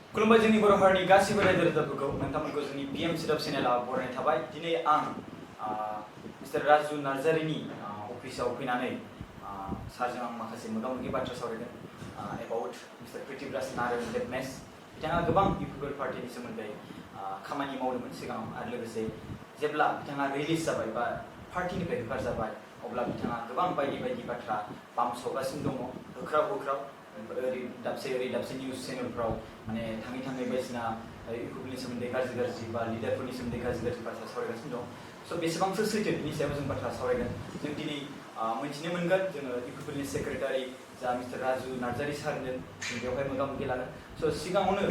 खुलुमबाय जोंनि बर' हारिनि गासिबो रायजो राजाफोरखौ नोंथांमोनखौ जोंनि PM सिदाब चेनेलाव बरायनाय थाबाय। दिनै आं मिस्टार राजु नार्जारिनि अफिसाव फैनानै सारजों आं माखासे मोगा-मोगि बाथ्रा सावरायदों एबाउट मिस्टार प्रिथिभराज नारायण देबनेस। बिथाङा गोबां इउपिपिएल पार्टिनि सोमोन्दै खामानि मावदोंमोन सिगाङाव आरो लोगोसे जेब्ला बिथाङा रिलिज जाबाय बा पार्टिनिफ्राय होखारजाबाय अब्ला बिथाङा गोबां बायदि बायदि बाथ्रा बामसावगासिनो दङ होख्राव ओरै दाबसे निउस चेनेलफ्राव माने थाङै बायदिसिना इउपिपिएलनि सोमोन्दै गाज्रि बा लिडारफोरनि सोमोन्दै गाज्रि बाथ्रा सावरायगासिनो दं। स' बेसेबांसो सैथो बिनि सायाव जों बाथ्रा सावरायगोन। जों दिनै मिथिनो मोनगोन जोङो इउपिपिएलनि सेक्रेटारि जा मिस्टार राजु नार्जारि सारजों जों बेवहाय मोगा-मोगि लागोन। स' सिगाङावनो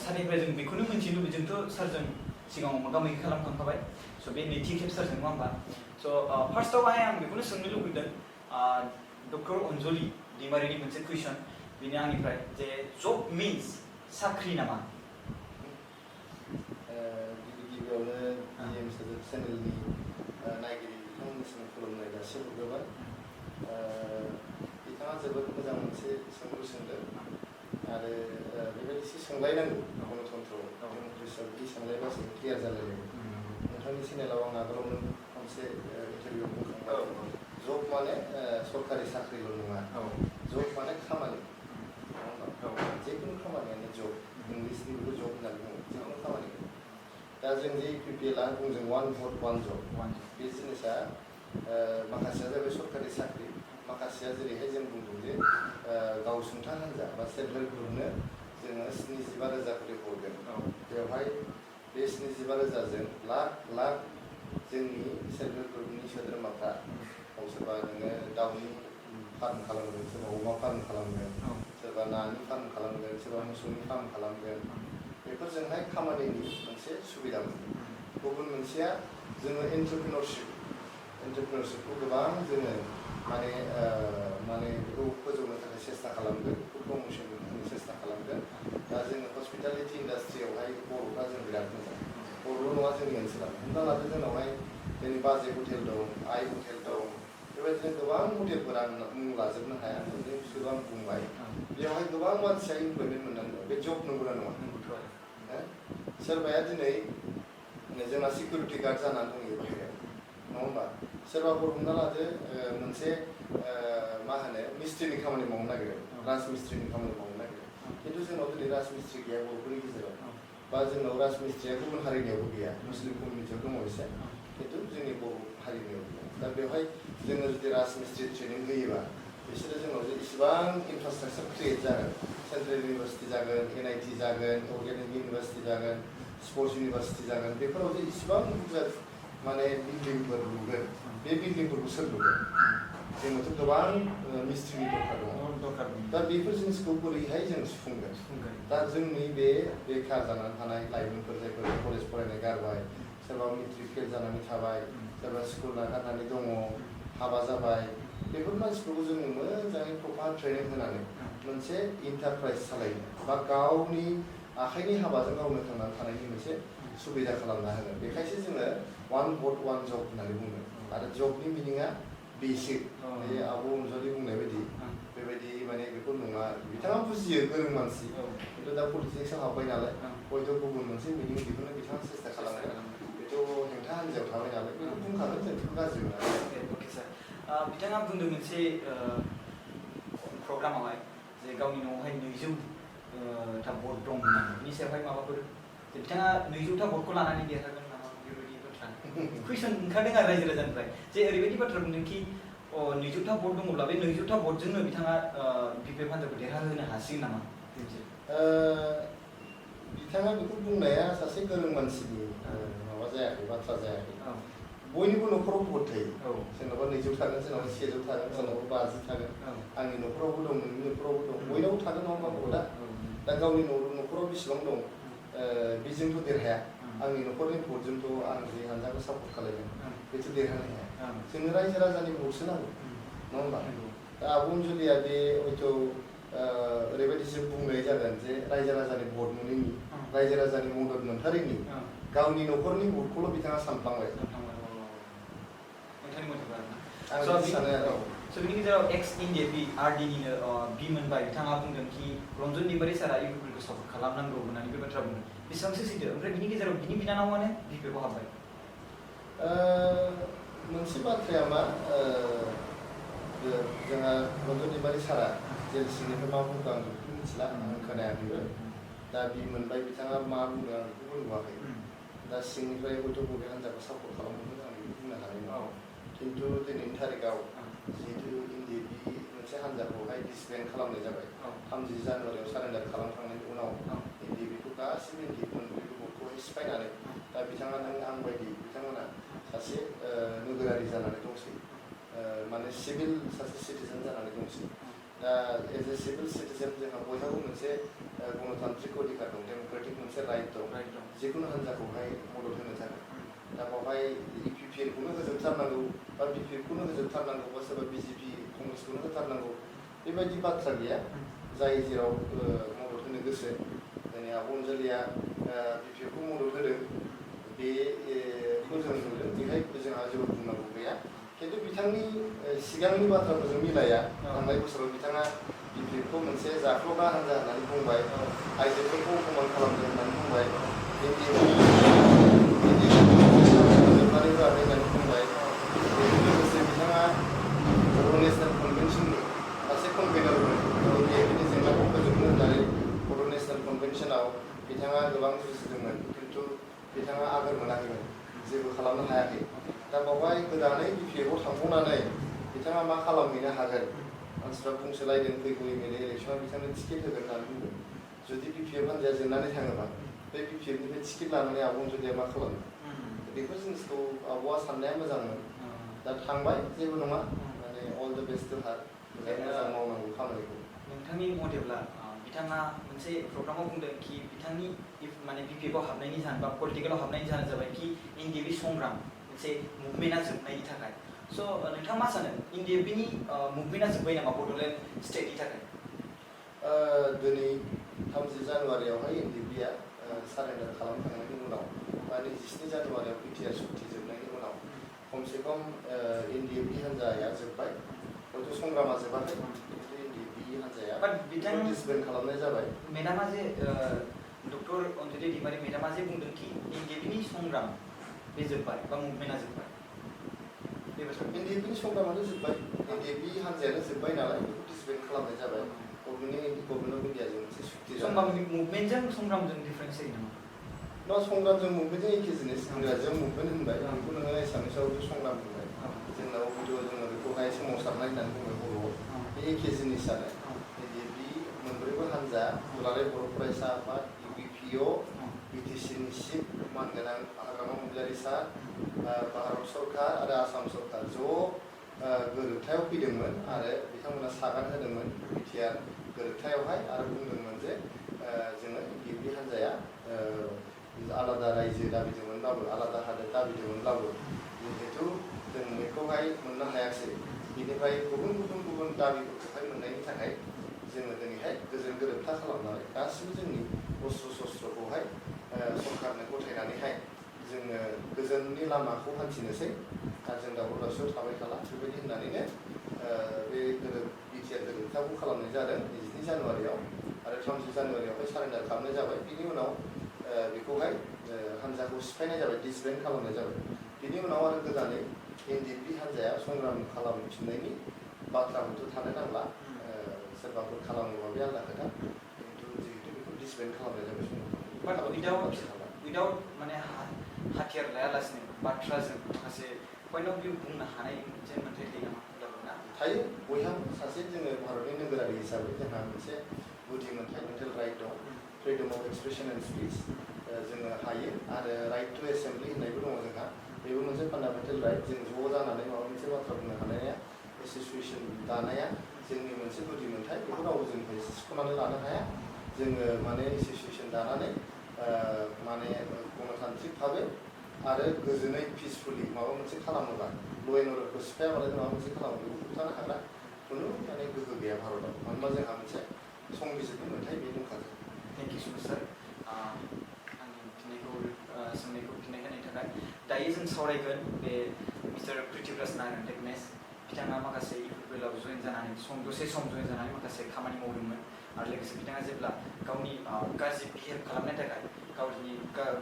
सारनिफ्राय जों बेखौनो मिथिनो लुबैदोंथ' सारजों सिगाङाव मोगा-मोगि खालामखांखाबाय। स' बे नैथि खेब सारजों नङा होमबा? स' फार्स्टआवहाय आं बेखौनो सोंनो लुबैदों डक्टर अनजलि दैमारिनि मोनसे कुइसन बेनो आंनिफ्राय जे जब मिन्स साख्रि नामा? गिबियावनो PM सिदाब चेनेलनि नायगिरि बिथांमोननिसिम खुलुमनाय जासिहरग्रोबाय। बिथाङा जोबोद मोजां मोनसे सोंलु सोंदों आरो बेबायदिसो सोंलायनांगौ गणतन्त्रआव डेम'क्रेसियाव बिदि सोंलायबासो क्लियार जालायलायो। नोंथांनि चेनेलाव आं आगोलावनो खनसे इन्टारभिउआव बुंखांबाय जब माने सरकारि साख्रिल' नङा, जब माने खामानि जिखुनु खामानियानो जब, इंलिसनि बेखौ जब होननानै बुङो, जिखुनु खामानि। दा जों जे इउपिपिएलआ बुंजों वान भट वान जब, बे जिनिसा माखासेया जाबाय सरकारि साख्रि, माखासेया जेरैहाय जों बुंदों जे गावसुंथा हान्जा बा सेल्फ हेल्प ग्रुपनो जोङो 75,000 खरि हरगोन। बेवहाय बे 75,000जों लाख जोंनि सेल्फ हेल्प ग्रुपनि सोद्रोमाफ्रा सोरबा नोङो दाउनि फार्म खालामगोन, सोरबा अमा फार्म खालामगोन, सोरबा नानि फार्म खालामगोन, सोरबा मोसौनि फार्म खालामगोन, बेफोरजोंहाय खामानिनि मोनसे सुबिदा मोनो। गुबुन मोनसेया जोङो एन्टारप्रिनरशिपखौ गोबां जोङो माने बेखौ फोजौनो थाखाय सेस्था खालामगोन, बेखौ प्रम'सन होनो सेस्था खालामगोन। दा जोङो हस्पिटालिटि इन्डास्ट्रियावहाय बर'फ्रा जों बिराद मोजां, बर'ल' नङा जोंनि ओनसोलाव। हमना लादो जोंनावहाय जोंनि बाजै हटेल दं, आइ हटेल दं, बेबायदिनो गोबां हटेलफोर आं मुं लाजोबनो हाया, बिसोरखौ आं बुंबाय। बेवहाय गोबां मानसिया इमप्लयमेन्ट मोननांगौ, बे जब नंगौना नङा? सोरबाया दिनै जोंना सिकिउरिटि गार्ड जानानै दंयो बाहेरायाव, नङा होमबा? सोरबाफोर हमना लादो मोनसे मिस्ट्रिनि खामानि मावनो नागिरो, राजमिस्ट्रिनि खामानि मावनो नागिरो, खिन्थु जोंनाव दिनै राजमिस्ट्रि गैया बर'फोरनि गेजेराव, बा जोंनाव राजमिस्ट्रिया गुबुन हारिनियावबो गैया, मुस्लिम कमिउनिटियाव दङ एसे, खिन्थु जोंनि बर' हारिनियाव गैया। दा बेवहाय जोङो जुदि राजमिस्ट्रि ट्रेनिं होयोबा बिसोरो जोंनाव जे इसेबां इनफ्रास्ट्राक्चार क्रिएट जागोन, सेन्ट्रेल इउनिभारसिटि जागोन, NIT जागोन, अर्गेनिक इउनिभारसिटि जागोन, स्पर्ट्स इउनिभारसिटि जागोन, बेफोराव जे इसेबां बुरजा माने बिल्डिंफोर लुगोन, बे बिल्डिंफोरखौ सोर लुगोन? जोंनोथ' गोबां मिस्ट्रिनि दरकार दं। दा बेफोर जिनिसखौ बोरैहाय जों सुफुंगोन? दा जोंनि बे बेखार जानानै थानाय लाइमोनफोर जायफोर कलेज फरायनाय गारबाय, सोरबा मेट्रिक फेल जानानै थाबाय, सोरबा स्कुल नागारनानै दङ, हाबा जाबाय, बेफोर मानसिफोरखौ जोङो मोजाङै प्रपार ट्रेनिं होनानै मोनसे इन्टारप्राइज सालायनो बा गावनि आखाइनि हाबाजों गावनो थांनानै थानायनि मोनसे सुबिदा खालामना होगोन। बेखायसो जोङो वान भट वान जब होननानै बुङो। आरो जबनि मिनिङा बेसिक, बे आब' अनजलि बुंनाय बायदि बेबायदि माने बेखौ नङा। बिथाङा बुजियो, गोरों मानसि, खिन्थु दा पलिटिक्सआव हाबबाय नालाय हयथ' गुबुन मोनसे मिनिं बेखौनो बिथाङा सेस्था खालामगोन। बेथ' हेंथा हान्जायाव थाबाय नालाय बेखौ बुंखागोन, जों बेखौ गाज्रि मोना। अके सार, बिथाङा बुंदों मोनसे प्रग्रामावहाय जे गावनि न'आवहाय 200 भट दं होननानै, बिनि सायावहाय माबाफोर बिथाङा 200 भटखौ लानानै देरहागोन नामा बेबायदि बाथ्रा कुइसन ओंखारदों आरो रायजो राजानिफ्राय जे ओरैबायदि बाथ्रा बुंदों कि 200 भट दङब्ला बे 200 भटजोंनो बिथाङा इउपिपिएल हान्जाखौ देरहाहोनो हासिगोन नामा? बिथाङा बेखौ बुंनाया सासे गोरों मानसिनि माबा जायाखै, बाथ्रा जायाखै। बयनिबो न'खराव भट थायो, सोरनावबा 200 थागोन, सोरनावबा 100 थागोन, सोरनावबा 50 थागोन, आंनि न'खरावबो दं, नोंनि न'खरावबो दं, बयनावबो थागोन नङा होमबा भटआ? दा गावनि न'खराव बेसेबां दं बेजोंथ' देरहाया, आंनि न'खरनि भटजोंथ' आं जे हानजाखौ सापर्ट खालामदों बेथ' देरहानो हाया। जोंनो रायजो राजानि भटसो नांगौ, नङा होमबा? दा आब' अनजलिया बे हयथ' ओरैबायदिसो बुंनाय जागोन जे रायजो राजानि भट मोनैनि, रायजो राजानि मदद मोनथारैनि, गावनि न'खरनि भटखौल' बिथाङा सानफ्लांबाय। आं सानो आरो स' बिनि गेजेराव एक्स इन्डिया आरडिनिनो बि मोनबाय बिथाङा बुंदों कि रन्जन दैमारि सारा इउपिपिएलखौ सापर्ट खालामनांगौ होननानै बे बाथ्रा बुंदों बेसेबांसो सैथो ओमफ्राय बिनि गेजेराव बिनि बिनानावानो बिपिएफआव हाबबाय मोनसे बाथ्राया मा जोंहा रन्जन दैमारि सारा जेल सिंनिफ्राय मा बुंदों आं बेखौ मिथिला आं खोनायाखैबो दा बि मोनबाय बिथाङा मा बुंदों आं बेखौबो नुवाखै दा सिंनिफ्राय हयथ' बबे हान्जाखौ सापर्ट खालामदोंमोन आं बेखौ बुंनो हानाय नङा खिन्थु दिनैनि थारिखआव जिहेतु एनडिएफबि मोनसे हान्जाखौहाय डिसबेन्ड खालामनाय जाबाय 30 जानुवारियाव सारेन्डार खालामखांनायनि उनाव एनडिएफबिखौ गासिबो एनडिएफबि मोनब्रै बर्डखौहाय सिफायनानै दा बिथाङा नों आं बायदि बिथांमोना सासे नोगोरारि जानानै दंसै माने सिभिल सासे सिटिजेन जानानै दंसै दा एज ए सिभिल सिटिजेन जोंहा बयहाबो मोनसे गणतान्त्रिक अधिकार दं डेम'क्रेटिक मोनसे राइट दं जिखुनु हान्जाखौहाय मदद होनो थाखाय दा बेवहाय इउपिपिएलखौनो होजोबथारनांगौ बा बिपिएफखौनो होजोबथारनांगौ बा सोरबा बिजेपि कंग्रेसखौनो होथारनांगौ बेबायदि बाथ्रा गैया जाय जेराव मदद होनो गोसो जोंनि आब' अनजालिया बिपिएफखौ मदद होदों बेखौ जों नुदों बेहाय जोंहा जेबो बुंनांगौ गैया खिन्थु बिथांनि सिगांनि बाथ्राफोरजों मिलाया थांनाय बोसोराव बिथाङा बिपिएफखौ मोनसे जाख्ल'ग्रा हान्जा होननानै बुंबाय आइजोफोरखौ अपमान खालामदों होननानै बुंबाय जोबनानै होआखै होननानै बुंबाय बेजों लोगोसे बिथाङा बर' नेसनेल कनभेनसननि सासे कनभेनारमोन एनडिएफबिनि जेंनाखौ फोजोबनो होननानै बर' नेसनेल कनभेनसनाव बिथाङा गोबां जुजिदोंमोन खिन्थु बिथाङा आगोर मोनाखैमोन जेबो खालामनो हायाखै दा बेवहाय गोदानै बिपिएफआव थांबावनानै बिथाङा मा खालामहैनो हागोन मानसिफ्रा बुंसोलायदों फैगौ एमएलए इलेक्सनाव बिथांनो टिकेट होगोन होननानै बुंदों जुदि बिपिएफ हान्जाया जेननानै थाङोबा बे बिपिएफनिफ्राय टिकेट लानानै आब' अनजालिया मा खालामो बेफोर जिनिसखौ आब'आ साननाया मोजांमोन दा थांबाय जेबो नङा माने अल द बेस्ट टु हार मोजां मावनांगौ खामानिखौ नोंथांनि मथेब्ला बिथाङा मोनसे प्रग्रामाव बुंदों कि बिथांनि माने बिपिएफआव हाबनायनि जाहोन बा पलिटिकेलाव हाबनायनि जाहोना जाबाय कि एनडिएफबि संग्राम मोनसे मुभमेन्टआ जोबनायनि थाखाय स' नोंथाङा मा सानो एनडिएफबिनि मुभमेन्टआ जोब्बाय नामा बड'लेण्ड स्टेटनि थाखाय दिनै 30 जानुवारियावहाय एनडिएफबिया सारेन्डार खालामखांनायनि उनाव बा 27 जानुवारियाव बिटिआर सुक्ति जोबनायनि उनाव खमसे खम एनडिएफबि हान्जाया जोब्बाय हयथ' संग्रामा जोबाखै खिन्थु एनडिएफबि हान्जाया डिसबेन्ड खालामनाय जाबाय मेडामा जे डक्टर अनजालि दैमारि मेडामा जे बुंदों कि एनडिएफबिनि संग्राम बे जोब्बाय बा मुभमेन्टआ जोब्बाय एनडिएफबिनि संग्रामाथ' जोब्बाय एनडिएफबि हान्जायानो जोब्बाय नालाय बेखौ डिसबेन्ड खालामनाय जाबाय गभर्नमेन्ट अफ इन्डियाजों मोनसे सुक्ति जाबाय मुभमेन्टजों संग्रामजों डिफारेन्स जायो नामा न संग्रामजों मुभमेन्टजों एखे जिनिस इंराजियाव मुभमेन्ट होनबाय बेखौ नोङो एसामिसावथ' संग्राम होनबाय जोंनाव हयथ' जोङो बेखौहाय सोमावसारनाय होननानै बुंबाय बर'आव बे एखे जिनिसानो एनडिएफबि मोनब्रैबो हान्जा दुलाराय बर' फरायसा आफाद इउपिपिअ बिटिसिनि चिफ मानगोनां हाग्रामा महिलारि सार भारत सरकार आरो आसाम सरकार ज' गोरोबथायाव फैदोंमोन आरो बिथांमोना सागान होदोंमोन बिटिआर गोरोबथायावहाय आरो बुंदोंमोन जे जोङो एनडिएफबि हान्जाया आलादा रायजो दाबिदोंमोनब्लाबो आलादा हादोर दाबिदोंमोनब्लाबो जिहेथु जों बेखौहाय मोननो हायासै बिनिफ्राय गुबुन दाबिफोरखौहाय मोननायनि थाखाय जोङो दिनैहाय गोजोन गोरोबथा खालामनानै गासिबो जोंनि अस्त्र शस्त्रखौहाय सरकारनो गथायनानैहाय जोङो गोजोननि लामाखौ हान्थिनोसै आरो जों दावराव दावसियाव थाबाय थाला बेबायदि होननानैनो बे बिटिआर गोरोबथाखौ खालामनाय जादों 22 जानुवारियाव आरो 30 जानुवारियावहाय सारेन्डार खालामनाय जाबाय बिनि उनाव बेखौहाय हान्जाखौ सिफायनाय जाबाय डिसबेन्ड खालामनाय जाबाय बिनि उनाव आरो गोदानै एनडिएफबि हान्जाया संग्राम खालामफिननायनि बाथ्राखौथ' थानो नांला सोरबाफोर खालामोबा बे आलादा खोथा खिन्थु जिहेतु बेखौ डिसबेन्ड खालामनाय जाबाय उइदाउट माने हाथियार लायालासिनो बाथ्राजों माखासे पइन्ट अफ भिउ बुंनो हानाय मोनसे मोन्थाय थायो नामा थायो बयहाबो सासे जोङो भारतनि नोगोरारि हिसाबै जोंहा मोनसे गुदि मोनथाय राइट दं freedom of expression and speech जोङो हायो आरो राइट टु एसेम्बलि होननायबो दङ जोंहा बेबो मोनसे फान्डामेन्टेल राइट जों ज' जानानै माबा मोनसे बाथ्रा बुंनो हानाया एसोसिएसन दानाया जोंनि मोनसे गुदि मोनथाय बेखौ रावबो जोंनिफ्राय सिख'नानै लानो हाया जोङो माने एसोसिएसन दानानै माने गणतान्त्रिक भाबै आरो गोजोनै पिसफुलि माबा मोनसे खालामोबा ल' एन्ड अर्डारखौ सिफायाबालाय माबा मोनसे खालामो बेखौ होबथानो हाग्रा खुनु माने गोहो गैया भारताव मानोना जोंहा मोनसे संबिजितनि मोनथाय बे दंखायो थेंक इउ सो माच सार आंनि सोंनायखौ फिननाय होनायनि थाखाय दायो जों सावरायगोन बे मिस्टार प्रिथिब्राज नारायण टेकनेस बिथाङा माखासे इउपिएलआव जइन जानानै दसे सम जइन जानानै माखासे खामानि मावदोंमोन आरो लोगोसे बिथाङा जेब्ला गावनि गाज्रि बिहेभ खालामनायनि थाखाय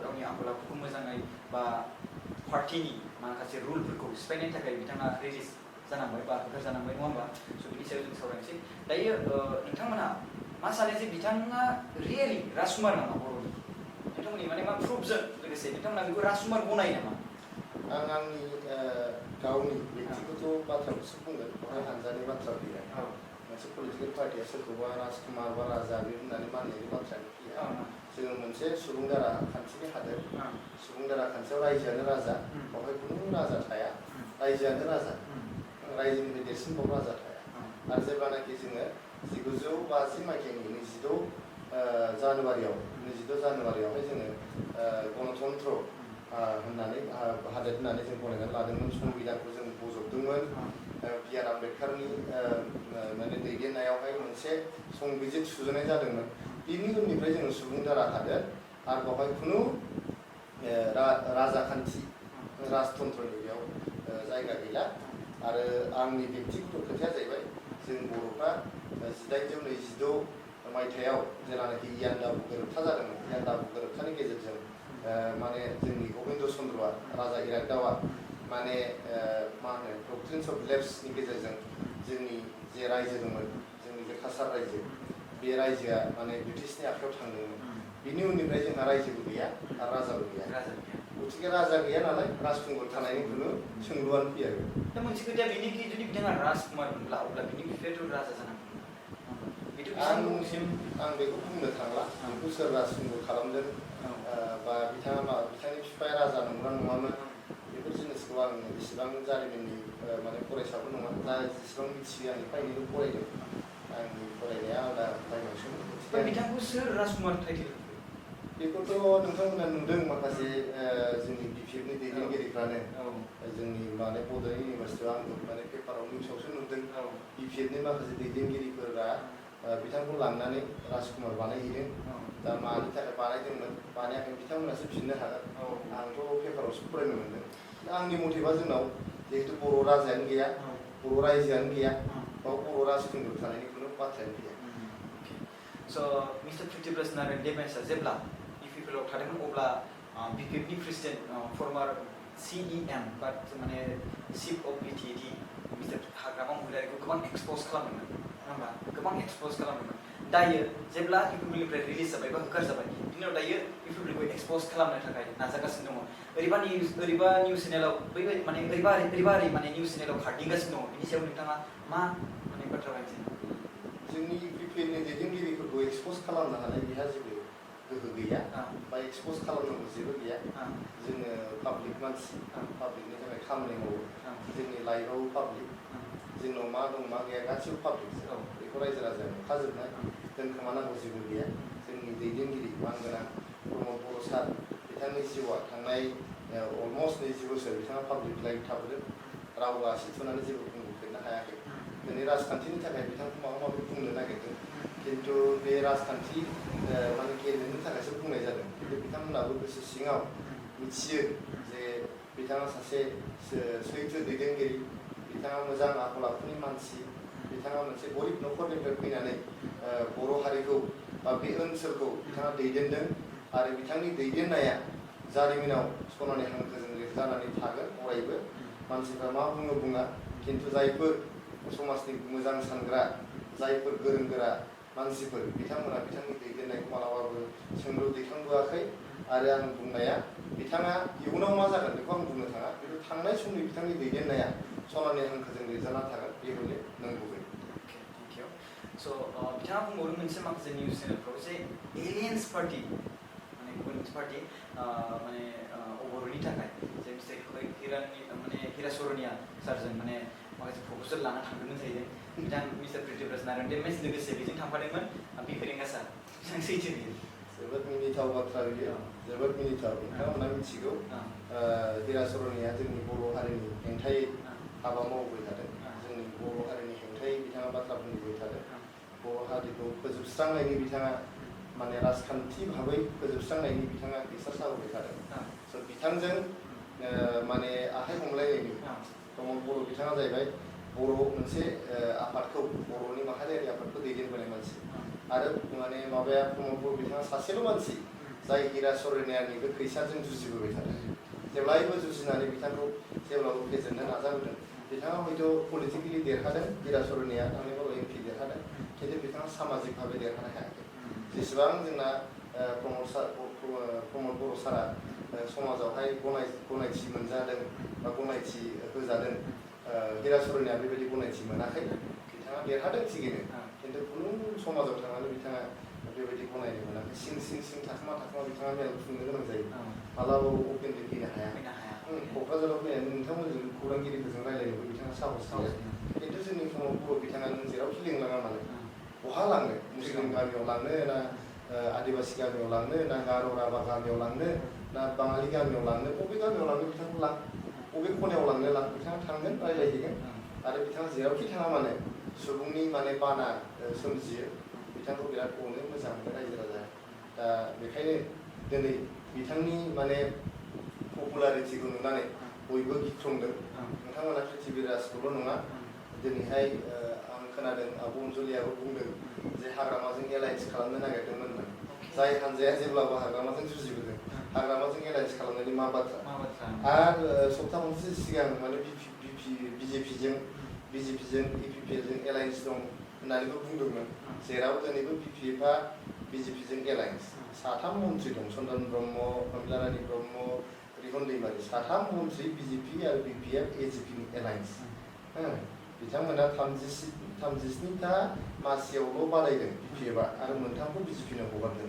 गावनि आखल आखुखौ मोजाङै बा पार्टिनि माखासे रुलफोरखौ सिफायनायनि थाखाय बिथाङा रिलिज जानांबाय बा होखारजानांबाय नङा होमबा स' बिनि सायाव जों सावरायनोसै दायो नोंथांमोनहा मा सानो जे बिथाङा रियेलि राजकुमार नामा बर'नि नोंथांमोननि माने मा प्रुफजों लोगोसे नोंथांमोना बेखौ राजकुमार गनायो नामा आं आंनि गावनि व्यक्तिगत बाथ्राखौसो बुंगोन बेवहाय हानजानि बाथ्रा फैया मोनसे पलिटिकेल पार्टिया सोरखौबा राजकुमार बा राजा बे होननानै मानिनायनि बाथ्रायानो फैया जोङो मोनसे सुबुं दारा खान्थिनि हादोर सुबुं दारा खान्थियाव रायजोआनो राजा बेवहाय खुनु राजा थाया रायजोआनो राजा रायजोनिफ्राय देरसिन बाव राजा थाया आरो जेब्लानाखि जोङो 1950 मायथाइनि 22 जानुवारियावहाय जोङो गणतन्त्र होननानै हादोर होननानै जों गनायनानै लादोंमोन संबिधानखौ जों बजबदोंमोन बि.आर. आम्बेडकारनि माने दैदेननायावहाय मोनसे संबिजित सुजुनाय जादोंमोन बिनि उननिफ्राय जोङो सुबुं दारा हादोर आरो बेवहाय खुनु राजाखान्थि राजतन्त्रनि बेयाव जायगा गैला आरो आंनि व्यक्तिगत खोथाया जाहैबाय जों बर'फ्रा 1826 मायथाइयाव जेब्लानाखि इयान्डाबु गोरोबथा जादोंमोन इयान्डाबु गोरोबथानि गेजेरजों माने जोंनि गबिन्द चन्द्रआ राजा इरागदावा माने मा होनो डक्ट्रिन्स अफ लेफ्सनि गेजेरजों जोंनि जे रायजो दंमोन जोंनि बे काछार रायजो बे रायजोआ माने ब्रिटिशनि आखायाव थांदोंमोन बिनि उननिफ्राय जोंहा रायजोबो गैया आरो राजाबो गैया गथिखे राजा गैया नालाय राजखुंगुर थानायनि खुनु सोंलुआनो फैया दा मोनसे खोथाया बेनोखि जुदि बिथाङा राजकुमार मोनब्ला अब्ला बिनि बिफायाथ' राजा जानांगौमोन आं बेखौ बुंनो थांला बेखौ सोर राजखुंगुर खालामदों बा बिथांनि बिफाया राजा नंगौना नङामोन बेफोर जिनिसखौ आं इसेबां जारिमिननि माने फरायसाबो नङा दा जेसेबां मिथियो आं एफा एनैबो फरायदों आंनि फरायनाया आलादा लाइनावसो बिथांखौ सोर राजकुमार टाइटेल बेखौथ' नोंथांमोना नुदों माखासे जोंनि BPFनि दैदेनगिरिफ्रानो जोंनि माने बड'लेण्ड इउनिभारसिटियाव आं माने पेपाराव निउसावसो नुदों BPFनि माखासे दैदेनगिरिफोरा बिथांखौ लांनानै राजकुमार बानायहैदों दा मानि थाखाय बानायदोंमोन बानायाखै बिथांमोनासो फिननो हागोन आंथ' पेपारावसो फरायनो मोनदों दा आंनि मथेबा जोंनाव जिहेतु बर' राजायानो गैया बर' रायजोआनो गैया बाव बर' राजखुंगुर थानायनि खुनु बाथ्रायानो गैया स' मिस्टार प्रिथिब्राज नारायण देबनाथआ जेब्ला इउपिपिएलआव थादोंमोन अब्ला BPFनि प्रेसिडेन्ट फर्मार CEM बा माने चिफ अफ BTAD मिस्टार हाग्रामा महिलारिखौ गोबां एक्सप'ज खालामदोंमोन नङा होमबा गोबां एक्सप'ज खालामदोंमोन दायो जेब्ला इउपिपिएलनिफ्राय रिलिज जाबाय बा होखारजाबाय बिनि उनाव दायो इउपिपिएलखौ एक्सप'ज खालामनो थाखाय नाजागासिनो दङ ओरैबा निउस चेनेलाव बैबायदि माने ओरैबा माने निउस चेनेलाव खारदिंगासिनो दङ बिनि सायाव नोंथाङा मा माने बाथ्रा बुंनो जोंनि इउपिपिएलनि दैदेनगिरिफोरखौ एक्सप'ज खालामनो हानाय बेहा जेबो गोहो गैया बा एक्सप'ज खालामनांगौ जेबो गैया जोङो पाब्लिक मानसि पाब्लिकनि थाखाय खामानि मावो जोंनि लाइफआव पाब्लिक जोंनाव मा दं मा गैया गासिबो पाब्लिक बेखौ रायजो राजाया नुखाजोबनाय दोनखोमानांगौ जेबो गैया जोंनि दैदेनगिरि मानगोनां प्रमद बर' सार बिथांनि जिउआ थांनाय अलमस्ट 20 बोसोर बिथाङा पाब्लिक लाइफ थाबोदों रावबो आसि थुनानै जेबो बुंफेरनो हायाखै दिनै राजखान्थिनि थाखाय बिथांखौ माबा माबि बुंनो नागिरदों खिन्थु बे राजखान्थि माने गेलेनो थाखायसो बुंनाय जादों खिन्थु बिथांमोनाबो गोसो सिङाव मिथियो जे बिथाङा सासे सैथो दैदेनगिरि बिथाङा मोजां आखल आखुनि मानसि बिथाङा मोनसे गरिब न'खरनिफ्राय फैनानै बर' हारिखौ बा बे ओनसोलखौ बिथाङा दैदेनदों आरो बिथांनि दैदेननाया जारिमिनाव सनानि हांखोजों लिरजानानै थागोन अरायबो मानसिफ्रा मा बुङो बुङा खिन्थु जायफोर समाजनि मोजां सानग्रा जायफोर गोरों गोरा मानसिफोर बिथांमोना बिथांनि दैदेननायखौ मालाबाबो सोंलु दैखांबोआखै आरो आं बुंनाया बिथाङा इयुनाव मा जागोन बेखौ आं बुंनो थाङा खिन्थु थांनाय समनि बिथांनि दैदेननाया सनानि हांखोजों लिरजाना थागोन बे हले नंगुबै स' बिथाङा बुंबावदों मोनसे माखासे निउस चेनेलफ्राव जे एलियन्स पार्टि माने गुबुन मोनसे पार्टि माने बर'नि थाखाय जे मिस्टार हिरा सरनिया सारजों माने माखासे प्रप'जेल लाना थांदोंमोन जाहैदों बिथां मिस्टार प्रिथिब्राज नारायण देबनाथ लोगोसे बेजों थांफादोंमोन बिफेरेंगा सार बेसेबां सैथो बियो जोबोद मिनिथाव बाथ्रा बियो जोबोद मिनिथाव बिथांमोना मिथिगौ हिरा सरनिया जोंनि बर' हारिनि हेंथायै हाबा मावबाय थादों जोंनि बर' हारिनि हेंथायै बिथाङा बाथ्रा बुंबाय थादों बर' हारिखौ फोजोबस्रांनायनि बिथाङा माने राजखान्थि भाबै फोजोबस्रांनायनि बिथाङा एक्सारसाइस होबाय थादों स' बिथांजों माने आखाइ हमलायनायनि प्रमद बर' बिथाङा जाहैबाय बर' मोनसे आफादखौ बर'नि माहारियारि आफादखौ दैदेनबोनाय मानसि आरो माने माबाया प्रमद बर' बिथाङा सासेल' मानसि जाय हिरा सरैनायानिबो खैसारजों जुजिबोबाय थादों जेब्लायबो जुजिनानै बिथांखौ जेब्लाबो फेजेननो नाजाबोदों बिथाङा हयथ' पलिटिकेलि देरहादों हिरा सरैनाया थांनाय बाराव MP देरहादों खिन्थु बिथाङा सामाजिक भाबै देरहानो हायाखै जेसेबां जोंना प्रमद बर' सारा समाजावहाय गनायथि मोनजादों बा गनायथि होजादों हिरा सरैनाया बेबायदि गनायथि मोनाखै बिथाङा देरहादों थिगैनो खिन्थु खुनु समाजाव थांनानै बिथाङा बेबायदि गनायनो मोनाखै सिं थाखोमा बिथाङा मेल खुंनो गोनां जायो मालाबाबो अपेनलि फैनो हाया क'क्राझाराव फैनानै नोंथांमोनजों खौरांगिरिफोरजों रायलायनोबो बिथाङा साहस गैया खिन्थु जोंनि प्रमद बर' बिथाङा नों जेरावखि लिंलाङा मानो बहा लांनो मुस्लिम गामियाव लांनो ना आदिबासी गामियाव लांनो ना गार' राभा गामियाव लांनो ना बाङालि गामियाव लांनो बबे गामियाव लांनो बिथांखौ लां बबे खनायाव लांनो लां बिथाङा थांगोन रायलायहैगोन आरो बिथाङा जेरावखि थाङा मानो सुबुंनि माने बाना सोमजियो बिथांखौ बिराद अनो मोजां मोनो रायजो राजाया दा बेखायनो दिनै बिथांनि माने पपुलारिटिखौ नुनानै बयबो गिख्रंदों नोंथांमोना पृथ्वीराजखौल' नङा दिनैहाय आं खोनादों आब' अनजलियाबो बुंदों जे हाग्रामाजों एलायन्स खालामनो नागिरदोंमोन जाय हानजाया जेब्लाबो हाग्रामाजों जुजिबोदों हाग्रामाजों एलायन्स खालामनायनि मा बाथ्रा आरो सप्ता मोनसे सिगां माने बिजेपिजों EPPजों एलायन्स दं होननानैबो बुंदोंमोन जेराव दिनैबो BPFआ बिजेपिजों एलायन्स साथाम मन्त्रि दं सन्दन ब्रह्म प्रमिला रानी ब्रह्म रिहन दैमारी साथाम मन्त्रि BJP आरो BPF AGPनि एलायन्स बिथांमोना 37टा मासियावल' बादायदों BPFआ आरो मोनथामखौ BJPनो हगारदों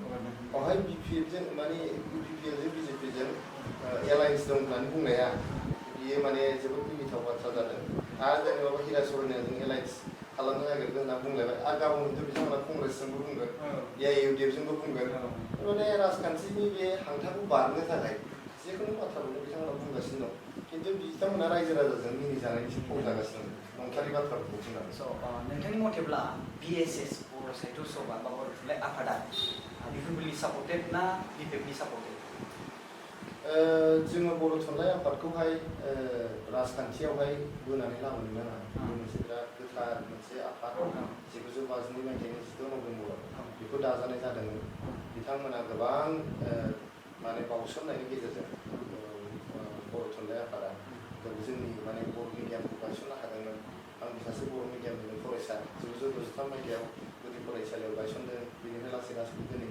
बेवहाय BPFजों माने UPPLजों BJPजों एलायन्स दं होननानै बुंनाया बियो माने जोबोद मिनिथाव बाथ्रा जादों आरो जेनेबा हिरा सरैनाजों एलायन्स खालामनो नागिरदों होनना बुंलायबाय आरो गाबोनथ' बिथांमोना कंग्रेसजोंबो बुंगोन AIUDFजोंबो बुंगोन माने राजखान्थिनि बे हांथाखौ बारनो थाखाय जिखुनु बाथ्राखौनो बिथांमोना बुंगासिनो दं खिन्थु बिथांमोना रायजो राजाजों मिनिजानायनिसो फाव जागासिनो दं नंथारै बाथ्राफोरखौ बुंनानै नोंथांनि मथेब्ला BSS बर' साहित्य सभा बा बर' थुनलाइ आफादा बिफोरनि सापर्टेड ना BPFनि सापर्टेड जोङो बर' थुनलाइ आफादखौहाय राजखान्थियावहाय बोनानै लाबोनो नाङा बे मोनसे बिराद गोथार मोनसे आफाद 1952 मायथाइनि 16 नभेम्बराव बेखौ दाजानाय जादोंमोन बिथांमोना गोबां माने बावसोमनायनि गेजेरजों बर' थुनलाइ आफादा जोंनि माने बर' मिडियामखौ गायसननो हादोंमोन आं सासे बर' मिडियामनि फरायसा 1963 मायथाइयाव गुदि फरायसालियाव गायसनदों बेनिफ्राय लासै लासै दिनै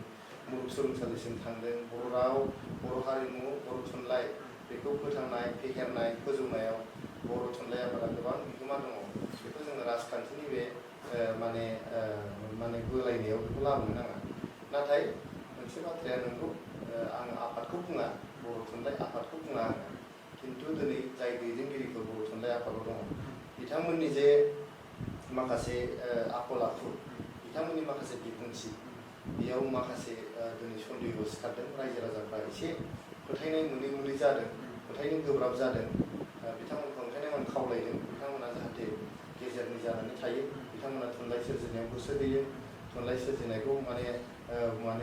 मुलुगसोलोंसालिसिम थांदों बर' राव बर' हारिमु बर' थुनलाइ बेखौ फोथांनाय फेहेरनाय फोजौनायाव बर' थुनलाइ आफादा गोबां बिहोमा दङ बेखौ जोङो राजखान्थिनि बे माने बोलायनायाव बेखौ लाबोनो नाङा नाथाय मोनसे बाथ्राया नंगौ आं आफादखौ बुङा बर' थुनलाइ आफादखौ बुङा आङो खिन्थु दिनै जाय दैदेनगिरिफोर बर' थुनलाइ आफादाव दङ बिथांमोननि जे माखासे आखल आखु बिथांमोननि माखासे बिबुंथि बेयाव माखासे दिनै सन्देह सिखारदों रायजो राजाफ्रा एसे फोथायनाय मोनै जादों फोथायनो गोब्राब जादों बिथांमोनखौ ओंखायनो आं खावलायदों बिथांमोना जाहाथे गेजेरनि जानानै थायो बिथांमोना थुनलाइ सोरजिनायाव गोसो होयो थुनलाइ सोरजिनायखौ माने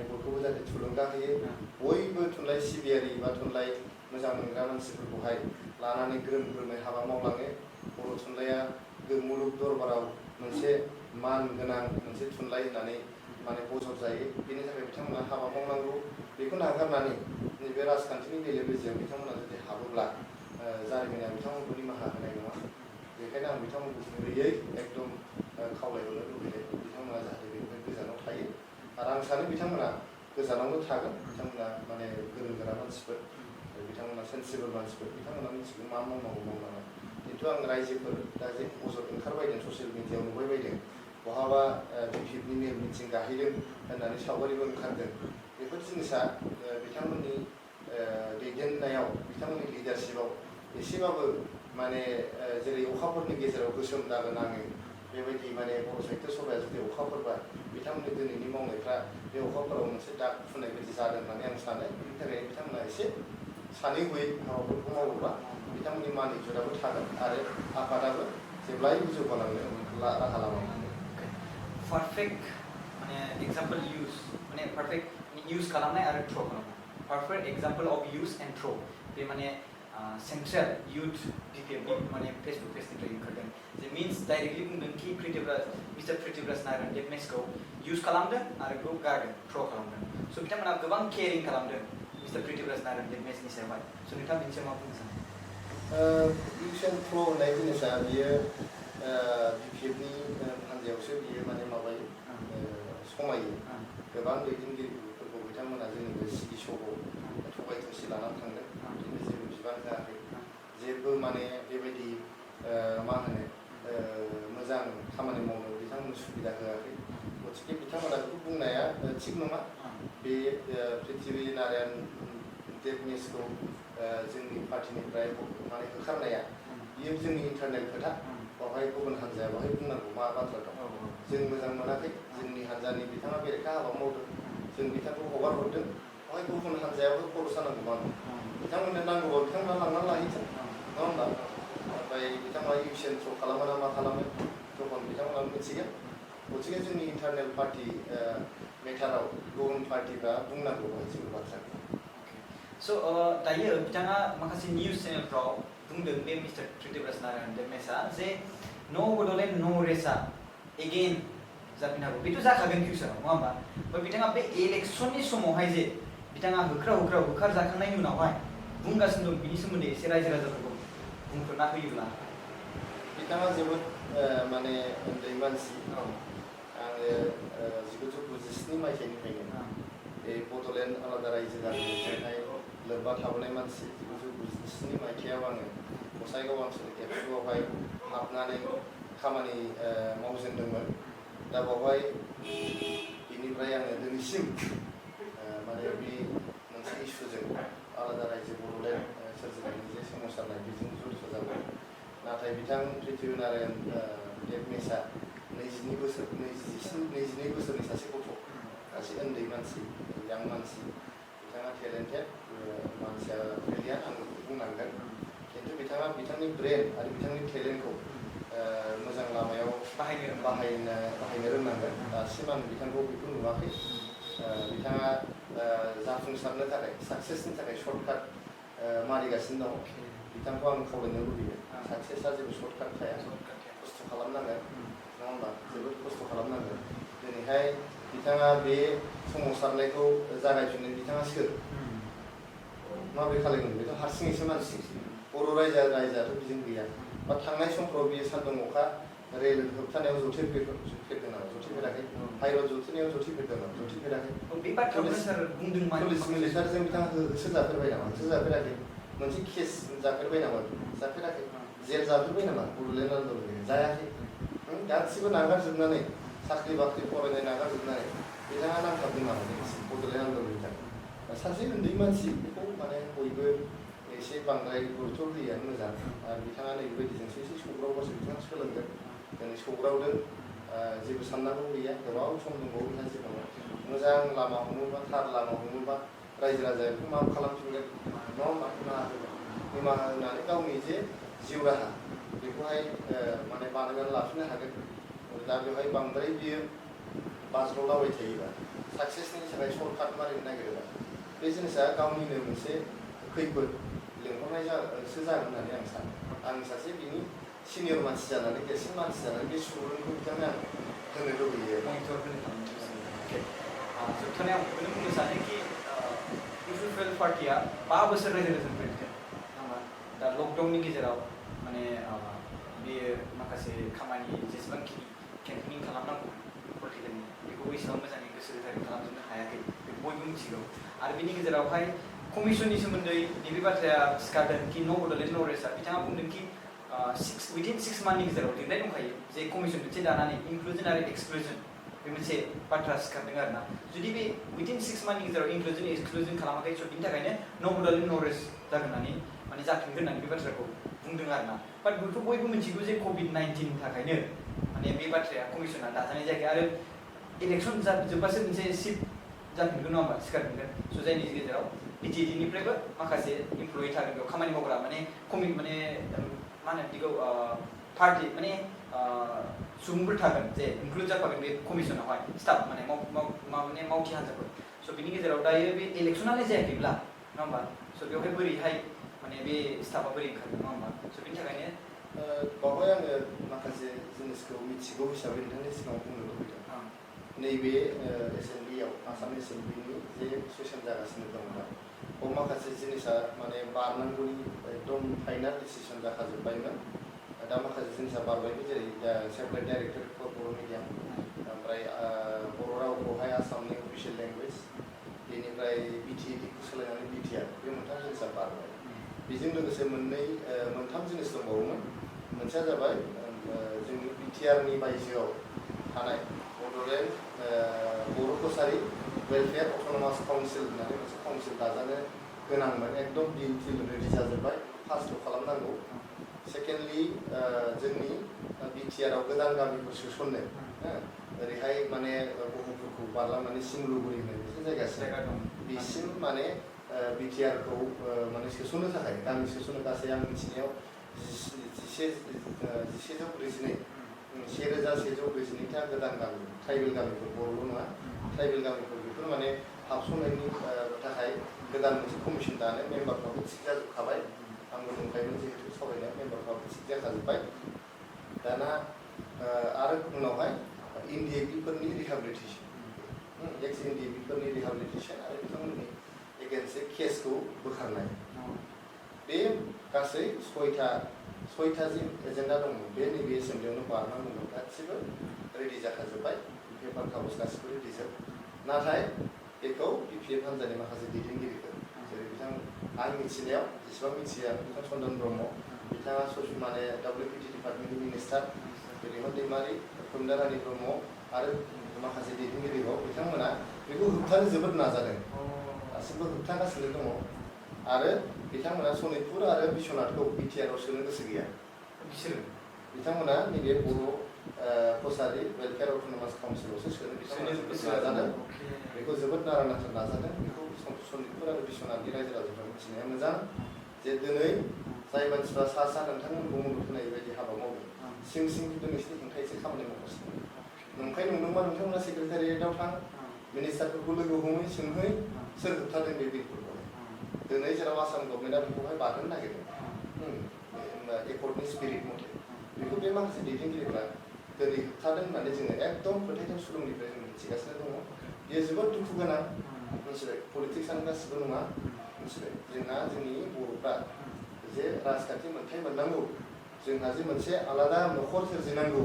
बयखौबो जाहाथे थुलुंगा होयो बयबो थुनलाइ सिबियारि बा थुनलाइ मोजां मोनग्रा मानसिफोरखौहाय लानानै ग्रोम ग्रोमै हाबा मावलाङो बर' थुनलाइया मुलुग दरबाराव मोनसे मान गोनां मोनसे थुनलाइ होननानै माने बजब जायो बेनि थाखाय बिथांमोना हाबा मावनांगौ बेखौ नागारनानै नैबे राजखान्थिनि बेले बेजेयाव बिथांमोना जुदि हाबोब्ला जारिमिना बिथांमोनखौ निमाहा होनाय नङा बेखायनो आं बिथांमोनखौ गुरैयै एकदम खावलायहरनो लुबैदों बिथांमोना जाहाथे बेनिफ्राय गोजानाव थायो आरो आं सानो बिथांमोना गोजानावनो थागोन बिथांमोना माने गोरों गोरा मानसिफोर बिथांमोना सेन्सिबोल मानसिफोर बिथांमोना मिथिगौ मा मावनांगौ मावनाङा खिन्थु आं रायजोफोर दा जे अजद ओंखारबायदों ससियेल मिडियायाव नुबाय बायदों बहाबा BPFनि मेल मिटिं गाहैदों होननानै सावगारिबो ओंखारदों बेफोर जिनिसा बिथांमोननि दैदेननायाव बिथांमोननि लिडारशिपआव एसेबाबो माने जेरै अखाफोरनि गेजेराव गोसोम दागो नाङो बेबायदि माने बर' साहित्य सभाया जुदि अखाफोरबा बिथांमोननि दिनैनि मावनायफ्रा बे अखाफोराव मोनसे दाग फुननाय बायदि जादों होननानै आं सानो बेनि थाखाय बिथांमोना एसे सानै हयै हाबाफोरखौ मावोब्ला बिथांमोननि मान इज्जतआबो थागोन आरो आफादाबो जेब्लायबो जौगालांनो राहा लामा मोनगोन पारफेक्ट माने एग्जाम्पल इउज माने पारफेक्ट इउज खालामनाय आरो थ्र' खालामनाय पारफेक्ट एग्जाम्पल अफ इउज एन्ड थ्र' बे माने सेंट्रेल यूथ डिपिएफनि माने फेसबुक पेजनिफ्राय ओंखारदों जे मिन्स डाइरेक्टलि बुंदों कि मिस्टार प्रिटिभराज नारायण देब मेचखौ इउज खालामदों आरो बेखौ गारदों थ्र' खालामदों स' बिथांमोना गोबां केयारिं खालामदों मिस्टार प्रिटिभराज नारायण देब मेचनि सायावहाय स' नोंथाङा बिनि सायाव मा बुंनो सानो? इउज एन्ड थ्र' होननाय जिनिसा बियो डिपिएफनि हान्जायावसो बियो माने माबायो समायो गोबां दैदेनगिरिफोरखौ बिथांमोना जोंनि बे सिडि श'खौ थगाय थसि लानानै थांदों बिदिनो जेबो बिबान होआखै जेबो माने बेबायदि मा होनो मोजां खामानि मावनो बिथांमोननो सुबिदा होआखै गथिखे बिथांमोना बेखौ बुंनाया थिग नङा बे पृथ्वी नारायण देब मेचखौ जोंनि पार्टिनिफ्राय माने होखारनाया बियो जोंनि इन्टारनेल खोथा बावहाय गुबुन हान्जाया बावहाय बुंनांगौ मा बाथ्रा दं जों मोजां मोनाखै जोंनि हान्जानि बिथाङा बेरेखा हाबा मावदों जों बिथांखौ हगार हरदों बावहाय गुबुन हान्जायाबो खर' सानांगौ मा बिथांमोननो नांगौबा बिथांमोना लांनानै लाहैथों नङा होमबा ओमफ्राय बिथांमोना इउज एन्ड थ्र' खालामो ना मा खालामो तखन बिथांमोना मिथिगोन गथिखे जोंनि इन्टारनेल पार्टि मेटाराव गुबुन पार्टिफ्रा बुंनांगौ बावहाय जेबो बाथ्रा स' दायो बिथाङा माखासे निउज चेनेलफ्राव बुंदों बे मिस्टार प्रिटिभराज नारायण देब मेचआ जे न' बड'लेण्ड न' रेसआ एगेन जाफिननो हागौ बेथ' जाखागोन फिउचाराव नङा होमबा ओमफ्राय बिथाङा बे इलेक्सननि समावहाय जे बिथाङा होखारजाखांनायनि उनावहाय बुंगासिनो दं बिनि सोमोन्दै एसे रायजो राजाफोरखौ बुंफोरना होयोब्ला बिथाङा जोबोद माने उन्दै मानसि आङो 1997 मायथाइनिफ्रायनो बे बड'लेण्ड आलादा रायजो जानायजोंहाय लोब्बा थाबोनाय मानसि 1997 मायथाइयाव आङो गसाइगाव आनसलिक एबसुआवहाय हाबनानै खामानि मावजेनदोंमोन दा बावहाय बेनिफ्राय आङो दिनैसिम माने बे मोनसे इस्युजों आलादा रायजो बड'लेण्ड सोरजिनायनि जे सोमावसारनाय बेजों जड़ित जाबाय नाथाय बिथां पृथ्वी नारायण देब मेचआ 22 बोसोरनि सासे गथ' सासे उन्दै मानसि यां मानसि बिथाङा टेलेन्टेड मानसिया ब्रिलियान्ट आं बुंनांगोन खिन्थु बिथाङा बिथांनि ब्रेन आरो बिथांनि टेलेन्टखौ मोजां लामायाव बाहायनो रोंनांगोन दासिम आं बिथांखौ बेखौ नुवाखै बिथाङा जाफुंसारनो थाखाय साक्सेसनि थाखाय सर्टकाट मारिगासिनो दं बिथांखौ आं खावलायनो लुबैयो साक्सेसआ जेबो सर्टकाट थाया खस्थ' खालामनांगोन नङा होमबा जोबोद खस्थ' खालामनांगोन दिनैहाय बिथाङा बे सोमावसारनायखौ जागायफिननो बिथाङा सोर माबोरै खालामगोन बेथ' हारसिङैसो मानसि बर' रायजोआथ' बिजों गैया बा थांनाय समफ्राव बियो सान्दुं अखा रेल होबथानायाव जथेफेरदों नामा जथेफेराखै हाइरड जथेनायाव जथेफेरदों नामा जथेफेराखै पुलिस मिलिटारजों बिथाङा होसोजाफेरबाय नामा होसोजाफेराखै मोनसे केस जाफेरबाय नामा जाफेराखै जेल जाफेरबाय नामा बड'लेण्ड आन्दलननि जायाखै गासिबो नागारजोबनानै साख्रि बाख्रि फरायनाय नागारजोबनानै बिथाङा नांथाबदों नामा बड'लेण्ड आन्दलननि थाखाय सासे उन्दै मानसि बेखौ माने बयबो एसे बांद्राय गुरुत्व होयैआनो मोजां आरो बिथाङा नैबेबायदिजोंसो एसे सौग्रावबासो बिथाङा सोलोंगोन दिनै सौग्रावदों जेबो साननांगौ गैया गोबाव सम दंबावो बिथाङा जेब्ला मोजां लामा हमोबा थार लामा हमोबा रायजो राजाया बेखौ मा खालामफिनगोन नङा होमबा निमाहा होनानै गावनि जे जिउ राहा बेखौहाय माने बानायनानै लाफिननो हागोन दा बेवहाय बांद्राय बियो बाज्ल'लाबाय थायोबा साक्सेसनि थाखाय सर्टकाट मारिनो नागिरोबा बे जिनिसा गावनिनो मोनसे खैफोद लेंहरनायसो जागोन होननानै आं सानो आं सासे बिनि सिनियर मानसि जानानै देरसिन मानसि जानानै बे सुबुरुनखौ बिथांनो आं होनो लुबैयो जोबथारनायाव बेखौनो बुंनो सानो कि पिपुल पार्टिया 5 बोसोर रायजो राजानिफ्राय बिथोन दा लकडाउननि गेजेराव माने बेयो माखासे खामानि जेसेबांखिनि केम्पेनिं खालामनांगौ पलिटिकेलनि बेखौ एसेबां मोजाङै गोसो होनानै खालामजोबनो हायाखै बेखौ बयबो मिथिगौ आरो बेनि गेजेरावहाय कमिसननि सोमोन्दै नैबे बाथ्राया सिखारदों कि न' बड'लेण्ड न' रेसआ बिथाङा बुंदों कि विदिन 6 मान्थनि गेजेराव लिरनाय दंखायो जे कमिसन मोनसे दानानै इनक्लुजन आरो एक्सक्लुजन बे मोनसे बाथ्रा सिखारदों आरोना जुदि बे विदिन 6 मान्थनि गेजेराव इनक्लुजन एक्सक्लुजन खालामाखै स' बिनि थाखायनो न' बड'लेण्ड न' रेस जागोन होननानै माने जाफिनगोन होननानै बे बाथ्राखौ बुंदों आरोना बाट बेखौ बयबो मिथिगौ जे COVID-19 थाखायनो माने बे बाथ्राया कमिसना दाजानाय जायाखै आरो इलेक्सन जोब्बासो मोनसे सिट जाफिनगोन नङा होमबा सिखारफिनगोन स' जायनि गेजेराव बिटिएडिनिफ्रायबो माखासे इमप्लयि थागोन बेयाव खामानि मावग्रा माने मा होनो बिदिखौ पार्टि माने सुबुंफोर थागोन जे इनक्लुड जाफागोन बे कमिसनावहाय स्टाफ माने मावथि हान्जाफोर स' बिनि गेजेराव दायो बे इलेक्सनानो जायाखैब्ला नङा होमबा स' बेवहाय बोरैहाय माने बे स्टाफा बोरै ओंखारदों नङा होमबा स' बेनि थाखायनो बावहाय आङो माखासे जिनिसखौ मिथिगौ हिसाबै नोंथांनि सिगाङाव बुंनो लुबैदों नैबे एसेम्ब्लियाव आसाम एसेम्ब्लिनि जे सेसन जागासिनो दं दा बाव माखासे जिनिसा माने बारनांगौनि एकदम फाइनाल डिसिसन जाखाजोब्बायमोन दा माखासे जिनिसा बारबायबो जेरै सेपारेट डाइरेक्टर फर बर' मिडियाम ओमफ्राय बर' रावखौहाय आसामनि अफिसियेल लेंगुवेज बेनिफ्राय बिटिएडिखौ सोलायनानै बिटिआर बे मोनथाम जिनिसा बारबाय बेजों लोगोसे मोनथाम जिनिस दंबावोमोन मोनसेया जाबाय जोंनि बिटिआरनि बायजोआव थानाय बड'लेण्ड बर' कसारि वेलफेयार अट'नमास काउन्सिल होननानै मोनसे काउन्सिल दाजानो गोनांमोन एकदम बिल रेडि जाजोब्बाय फार्स्टआव खालामनांगौ सेकेन्डलि जोंनि बिटिआरआव गोदान गामिखौ सोसननो ओरैहाय माने गहपुरखौ बारलांनानै सिमलुगुरि होननाय मोनसे जायगा दं बेसिम माने बिटिआरखौ माने सोसननो थाखाय गामि सोसननो गासै आं मिथिनायाव 11,142 गोदान गामि ट्राइबेल गामिफोर बर'ल' नङा ट्राइबेल गामिफोर बेफोर माने हाबसननायनि थाखाय गोदान मोनसे कमिसन दानो मेम्बारफ्राबो थिग जाजोबखाबाय आंबो दंखायोमोन जिहेतु सावरायनाय मेम्बारफ्राबो थिग जाखाजोब्बाय दाना आरो उनावहाय इन्डिएपिफोरनि रिहाबिलिटेसन एक्स इन्डिएपिफोरनि रिहाबिलिटेसन आरो बिथांमोननि एगेन्स्ट केसखौ बोखारनाय बे गासै सयथा जि एजेन्डा दंमोन बे नैबे एसेम्ब्लियावनो बारनांगौमोन गासिबो रेडि जाखाजोब्बाय पेपार कागज गासिबो रेडि जोब नाथाय बेखौ बिपिएफ हान्जानि माखासे दैदेनगिरिफोर जेरै बिथां आं मिथिनायाव जेसेबां मिथिया बिथां चन्दन ब्रह्म बिथाङा माने WPT डिपार्टमेन्टनि मिनिस्टार रिमन दैमारि प्रमिला रानी ब्रह्म आरो माखासे दैदेनगिरि दं बिथांमोना बेखौ होबथानो जोबोद नाजादों दासिमबो होबथागासिनो दङ आरो बिथांमोना सनितपुर आरो बिश्वनाथखौ बिटिआरआव सोनो गोसो गैया बिसोरो बिथांमोना नैबे बर' कसारि वेलफेयार अट'नमास काउन्सिलावसो सोनो बिथांमोना नाजादों बेखौ जोबोद नारा नाथा नाजादों बेखौ सनितपुर आरो बिश्वनाथनि रायजो राजाफ्रा मिथिनाया मोजां जे दिनै जाय मानसिफ्रा सा नोंथांमोनखौ मदद होनाय बायदि हाबा मावदों सिं खिन्थु नोंसिनि हेंथायैसो खामानि मावगासिनो नंखाय नंदोंबा नोंथांमोना सेक्रेटारियेटआव थां मिनिस्टारफोरखौ लोगो हमहै सोंहै सोर होबथादों बे बिलफोरखौ दिनै जेराव आसाम गभर्नमेन्टआ बेखौहाय बारहोनो नागिरदों एकर्डनि स्पिरिट मथे बेखौ बे माखासे दैदेनगिरिफ्रा दिनै होबथादों होननानै जोङो एकदम फोथायथाव सुलुंनिफ्राय जों मिथिगासिनो दङ बेयो जोबोद दुखु गोनां मिथिबाय पलिटिक्सआनो गासिबो नङा मिथिबाय जोंनि बर'फ्रा जे राजखान्थि मोनथाय मोननांगौ जोंहा जे मोनसे आलादा न'खर सोरजिनांगौ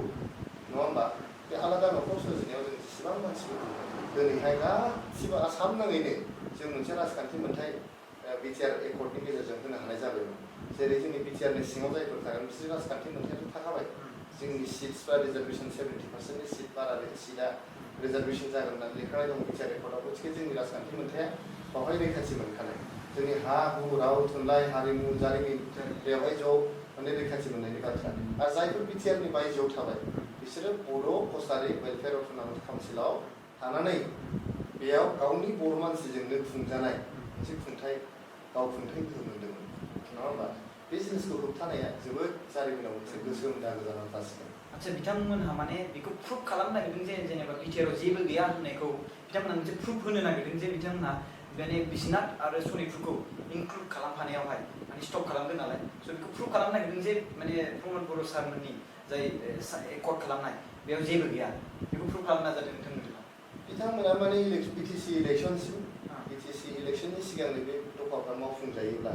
नङा होमबा बे आलादा न'खर सोरजिनायाव जों जेसेबां मानसिफोर दिनैहाय गासिबो आसाम नाङैनो जों मोनसे राजखान्थि मोनथाय बिटिआर एकर्डनि गेजेरजों होनो हानाय जाबायमोन जेरै जोंनि बिटिआरनि सिङाव जायफोर थागोन बिसोर राजखान्थि मोनथायाथ' थाखाबाय जोंनि सिट्सफ्रा रिजार्भेसन 70%नि सिट बारा सिटआ रिजार्भेसन जागोन होननानै लिरखानाय दं बिटिआर एकर्डआव गथिखे जोंनि राजखान्थि मोनथाया बावहाय रैखाथि मोनखानाय जोंनि हा हु राव थुनलाइ हारिमु जारिमिन बेवहाय ज' माने रैखाथि मोननायनि बाथ्रा आरो जायफोर बिटिआरनि बायजोआव थाबाय बिसोरो बर' कसारि वेलफेयार अट'नमास काउन्सिलाव थानानै बेयाव गावनि बर' मानसिजोंनो खुंजानाय मोनसे गावखुंथाय गोहो मोन्दोंमोन नङा होमबा बे जिनिसखौ होबथानाया जोबोद जारिमिनाव मोनसे गोसोम दागो जानानै थासिगोन आच्छा बिथांमोनहा माने बेखौ प्रुभ खालामनो नागिरदों जे जेनेबा बिटिआरआव जेबो गैया होननायखौ बिथांमोनहा मोनसे प्रुभ होनो नागिरदों जे बिथांमोनहा माने बिश्वनाथ आरो सनितपुरखौ इनक्लुड खालामफानायावहाय माने स्टप खालामदों नालाय स' बेखौ प्रुभ खालामनो नागिरदों जे माने प्रमद बर' सारमोननि जाय एकर्ड खालामनाय बेयाव जेबो गैया बेखौ प्रुभ खालामनो नाजादों बिथांमोना माने बिटिसि इलेक्सननि सिगांनो बे दफाफ्रा मावफुंजायोब्ला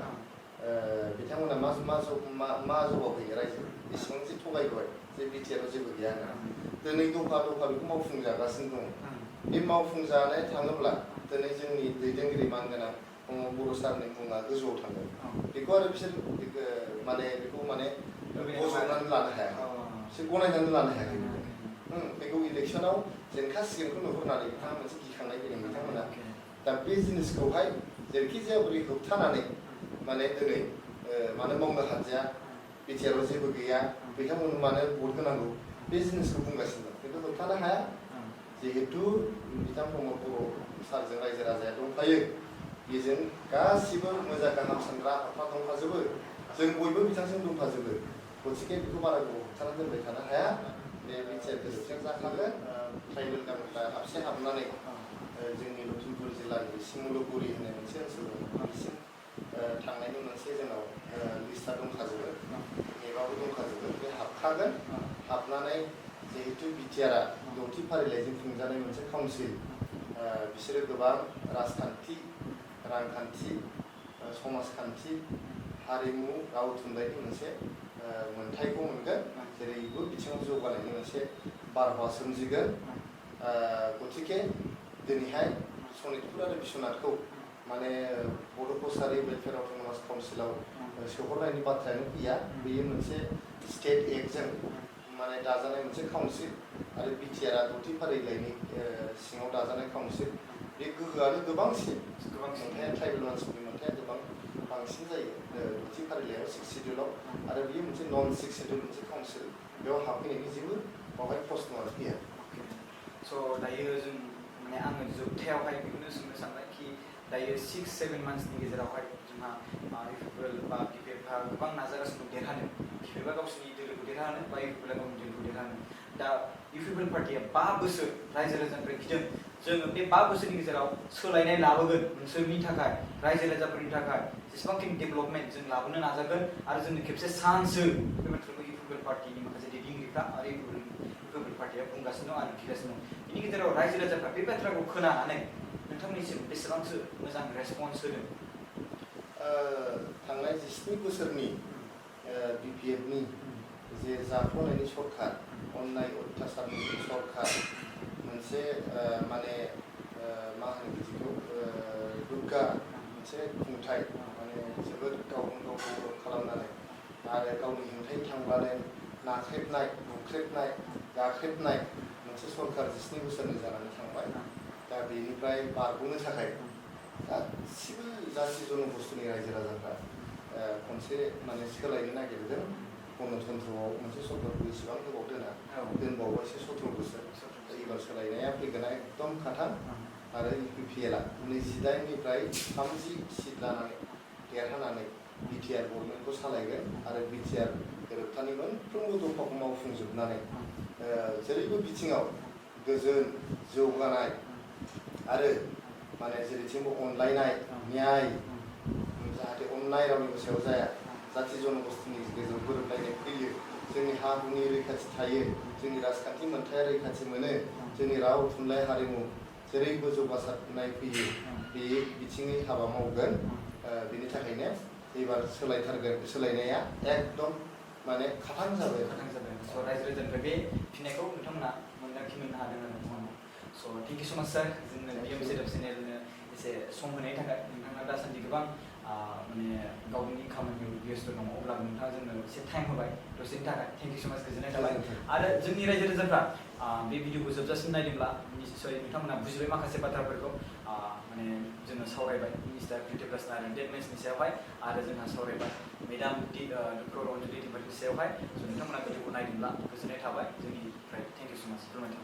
बिथांमोना मा जबाब होयो रायजो बेसेबां जे थगायबाय जे बिटिआरआव जेबो गैया होनना दिनै दफा बेखौ मावफुंजागासिनो दङ बे मावफुंजानाय थाङोब्ला दिनै जोंनि दैदेनगिरि मानगोनां बर' सारनि मुङा गोजौआव थांगोन बेखौ आरो बिसोर बेखौ बजबनानै लानो हाया बिसोर गनायनानै लानो हायाखै बेखौ इलेक्सनाव जेनखासिगोनखौ नुहुरनानै बिथाङा मोनसे गिखांनाय फैदों बिथांमोना दा बे जिनिसखौहाय जेरैखि जाया बोरै होबथानानै माने दिनै मानो मावनो हाजाया बिटिआरआव जेबो गैया बिथांमोननो मानो भट होनांगौ बे जिनिसखौ बुंगासिनो दं खिन्थु होबथानो हाया जिहेतु बिथां प्रमद बर' सारजों रायजो राजाया दंफायो बेजों गासिबो मोजां गाहाम सानग्रा आफादफ्रा दंफाजोबो जों बयबो बिथांजों दंफाजोबो गथिखे बेखौ बारा गोबाव होबथानानै दोनबाय थानो हाया बे बिटिआर फोजोबस्रां जाखागोन ट्राइबेल गामिफ्रा हाबनानै जोंनि लखिमपुर जिल्लानि सिमलुगुरि होननाय मोनसे ओनसोल दं बिसिम थांनायनि मोनसे जोंनाव लिस्टआ दंखाजोबो मेपाबो दंखाजोबो बे हाबखागोन हाबनानै जिहेतु बिटिआरआ 6थि फारिलाइजों खुंजानाय मोनसे काउन्सिल बिसोरो गोबां राजखान्थि रांखान्थि समाजखान्थि हारिमु राव थुनलाइनि मोनसे मोनथायखौ मोनगोन जेरैबो बिथिङाव जौगानायनि मोनसे बारहावा सोमजिगोन गतिके दिनैहाय सनितपुर आरो बिश्वनाथखौ माने बड' कसारि वेलफेयार अट'नमास काउन्सिलाव सोहरनायनि बाथ्रायानो फैया बेयो मोनसे स्टेट एक्टजों माने दाजानाय मोनसे काउन्सिल आरो बिटिआरआ 6थि फारिलाइनि सिङाव दाजानाय काउन्सिल बे गोहोआनो गोबांसिन मोनथाया ट्राइबेल मानसिफोरनि मोनथाया गोबां बांसिन जायो 6थि फारिलाइयाव 6 सिडिउलाव आरो बेयो मोनसे नन 6 सिडिउल मोनसे काउन्सिल बेयाव हाबफैनायनि जेबो बावहाय प्रश्नआनो फैया स' दायो जों माने आङो जोबथायावहाय बेखौनो सोंनो सानबाय कि दायो 6-7 मान्थसनि गेजेरावहाय जोंहा इउपिपिएल बा बिपिएफआ गोबां नाजागासिनो देरहानो बिपिएफआ गावसिनि दोलोखौ देरहानो बा इउपिपिएलआ गावनि दोलोखौ देरहानो दा इउपिपिएल पार्टिया 5 बोसोर रायजो राजानिफ्राय बिदों जोङो बे 5 बोसोरनि गेजेराव सोलायनाय लाबोगोन नोंसोरनि थाखाय रायजो राजाफोरनि थाखाय जेसेबांखिनि डेभेलपमेन्ट जों लाबोनो नाजागोन आरो जोंनो खेबसे चान्स हो बे बाथ्राखौ इउपिपिएल पार्टिनि माखासे दैदेनगिरिफ्रा आरो इउपिपिएल पार्टिया बुंगासिनो दं आरो दिन्थिगासिनो दं बेनि गेजेराव रायजो राजाफ्रा बे बाथ्राखौ खोनानानै नोंथांमोननिसिम बेसेबांसो मोजां रेसपन्स होदों थांनाय 17 बोसोरनि बिपिएफनि जे जाख्ल'नायनि सरखार अन्नाय अत्याचारनि सरखार मोनसे माने मा होनो बिदिखौ दुग्गा मोनसे खुंथाय माने जोबोद गावखौनो गाव गौरब खालामनानै आरो गावनि हेंथायै थांब्लानो नाख्रेबनाय बुख्रेबनाय गाख्रेबनाय मोनसे सरखार 17 बोसोरनि जानानै थांबाय दा बेनिफ्राय बारग'नो थाखाय गासिबो जाथि जनगोष्ठीनि रायजो राजाफ्रा खनसे माने सोलायनो नागिरदों गणतन्त्रआव मोनसे सरकारखौ इसेबां गोबाव दोनबावबायसो 17 बोसोर एबार सोलायनाया फैगोन एकदम खाथां आरो इउपिपिएलआ 28निफ्राय 30 सिट लानानै देरहानानै बिटिआर गभर्नमेन्टखौ सालायगोन आरो बिटिआर गोरोबथानि मोनफ्रोमबो दफाखौ मावफुंजोबनानै जेरैबो बिथिङाव गोजोन जौगानाय आरो माने जेरैथिंबो अनलायनाय न्याय जाहाथे अननाय रावनिबो सायाव जाया जाथि जनगोष्ठीनि गेजेराव गोरोबलायनाय फैयो जोंनि हा हुनि रैखाथि थायो जोंनि राजखान्थि मोनथाया रैखाथि मोनो जोंनि राव थुनलाइ हारिमु जेरैबो जौगासारनाय फैयो बे बिथिङै हाबा मावगोन बेनि थाखायनो एबार सोलायनाया एकदम माने खाथां जाबाय स' रायजो राजानिफ्राय बे फिननायखौ नोंथांमोना मोन्दांथि मोननो हादों आरो नोंथांमोना स' थेंक इउ स' माच सार जोंनो बिएमसि राव चेनेलनो एसे सम होनायनि थाखाय नोंथाङा दासान्दि गोबां माने गावनि खामानियाव बेस्थ' दङ अब्लाबो नोंथाङा जोंनो एसे टाइम होबाय दसेनि थाखाय थेंक इउ स' माच गोजोननाय थाबाय आरो जोंनि रायजो राजाफ्रा बे भिडिअखौ जोबजासिम नायदोंब्ला निस्सय नोंथांमोना बुजिबाय माखासे बाथ्राफोरखौ माने जोङो सावरायबाय मिनिस्टार प्रिटिभास नारायण डेडमेन्सनि सायावहाय आरो जोंहा सावरायबाय मेडाम डक्टर अनजुलि टिम्बारनि सायावहाय स' नोंथांमोना भिडिअखौ नायदोंब्ला गोजोननाय थाबाय जोंनिफ्राय थेंक इउ स' माच फोरमायथां